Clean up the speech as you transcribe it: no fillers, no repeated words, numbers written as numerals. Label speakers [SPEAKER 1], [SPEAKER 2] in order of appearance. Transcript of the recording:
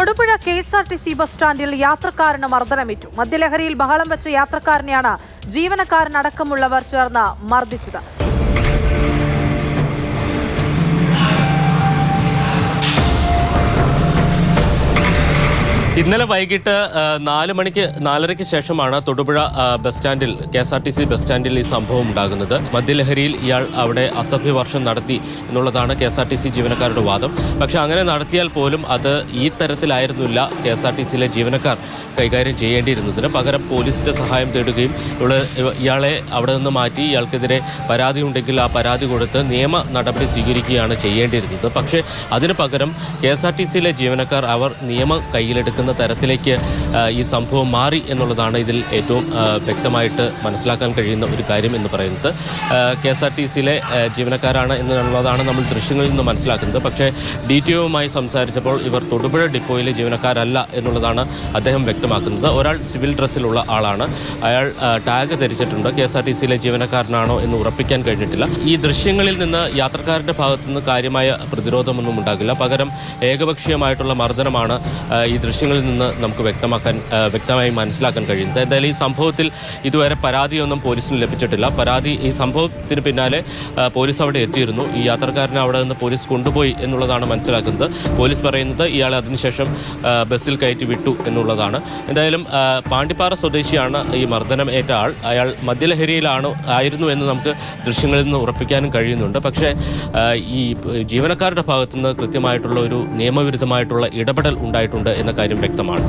[SPEAKER 1] Thodupuzha KSRTC bus സ്റ്റാൻഡിൽ യാത്രക്കാരന് മർദ്ദനമേറ്റു. മദ്യലഹരിയിൽ ബഹളം വെച്ച യാത്രക്കാരനെയാണ് ജീവനക്കാരനടക്കമുള്ളവർ ചേർന്ന് മർദ്ദിച്ചത്.
[SPEAKER 2] ഇന്നലെ വൈകിട്ട് 4:30 ശേഷമാണ് തൊടുപുഴ ബസ് സ്റ്റാൻഡിൽ KSRTC ബസ് സ്റ്റാൻഡിൽ ഈ സംഭവം ഉണ്ടാകുന്നത്. മദ്യലഹരിയിൽ ഇയാൾ അവിടെ അസഭ്യവർഷം നടത്തി എന്നുള്ളതാണ് KSRTC ജീവനക്കാരുടെ വാദം. പക്ഷേ അങ്ങനെ നടത്തിയാൽ പോലും അത് ഈ തരത്തിലായിരുന്നില്ല KSRTCയിലെ ജീവനക്കാർ കൈകാര്യം ചെയ്യേണ്ടിയിരുന്നതിന് പകരം പോലീസിൻ്റെ സഹായം തേടുകയും ഇയാളെ അവിടെ നിന്ന് മാറ്റി ഇയാൾക്കെതിരെ പരാതി ഉണ്ടെങ്കിൽ ആ പരാതി കൊടുത്ത് നിയമ നടപടി സ്വീകരിക്കുകയാണ് ചെയ്യേണ്ടിയിരുന്നത്. പക്ഷേ അതിന് പകരം KSRTCയിലെ ജീവനക്കാർ അവർ നിയമം കയ്യിലെടുക്കുന്ന തരത്തിലേക്ക് ഈ സംഭവം മാറി എന്നുള്ളതാണ് ഇതിൽ ഏറ്റവും വ്യക്തമായിട്ട് മനസ്സിലാക്കാൻ കഴിയുന്ന ഒരു കാര്യം എന്ന് പറയുന്നത്. KSRTCയിലെ ജീവനക്കാരാണ് എന്നുള്ളതാണ് നമ്മൾ ദൃശ്യങ്ങളിൽ നിന്ന് മനസ്സിലാക്കുന്നത്. പക്ഷേ DTOയുമായി സംസാരിച്ചപ്പോൾ ഇവർ തൊടുപുഴ ഡിപ്പോയിലെ ജീവനക്കാരല്ല എന്നുള്ളതാണ് അദ്ദേഹം വ്യക്തമാക്കുന്നത്. ഒരാൾ സിവിൽ ഡ്രസ്സിലുള്ള ആളാണ്, അയാൾ ടാഗ് ധരിച്ചിട്ടുണ്ട്. KSRTCയിലെ ജീവനക്കാരനാണോ എന്ന് ഉറപ്പിക്കാൻ കഴിഞ്ഞിട്ടില്ല. ഈ ദൃശ്യങ്ങളിൽ നിന്ന് യാത്രക്കാരുടെ ഭാഗത്തുനിന്ന് കാര്യമായ പ്രതിരോധമൊന്നും ഉണ്ടാകില്ല. പകരം ഏകപക്ഷീയമായിട്ടുള്ള മർദ്ദനമാണ് ഈ ദൃശ്യങ്ങളിൽ നിന്ന് നമുക്ക് വ്യക്തമായി മനസ്സിലാക്കാൻ കഴിയുന്നത്. എന്തായാലും ഈ സംഭവത്തിൽ ഇതുവരെ പരാതിയൊന്നും പോലീസിന് ലഭിച്ചിട്ടില്ല. ഈ സംഭവത്തിന് പിന്നാലെ പോലീസ് അവിടെ എത്തിയിരുന്നു. ഈ യാത്രക്കാരനെ അവിടെ നിന്ന് പോലീസ് കൊണ്ടുപോയി എന്നുള്ളതാണ് മനസ്സിലാക്കുന്നത്. പോലീസ് പറയുന്നത് ഇയാളെ അതിനുശേഷം ബസ്സിൽ കയറ്റി വിട്ടു എന്നുള്ളതാണ്. എന്തായാലും പാണ്ടിപ്പാറ സ്വദേശിയാണ് ഈ മർദ്ദനം ഏറ്റ ആൾ. അയാൾ മദ്യലഹരിയിലായിരുന്നു എന്ന് നമുക്ക് ദൃശ്യങ്ങളിൽ നിന്ന് ഉറപ്പിക്കാനും കഴിയുന്നുണ്ട്. പക്ഷേ ഈ ജീവനക്കാരുടെ ഭാഗത്തുനിന്ന് കൃത്യമായിട്ടുള്ള ഒരു നിയമവിരുദ്ധമായിട്ടുള്ള ഇടപെടൽ ഉണ്ടായിട്ടുണ്ട് എന്ന കാര്യം വ്യക്തമാണ്.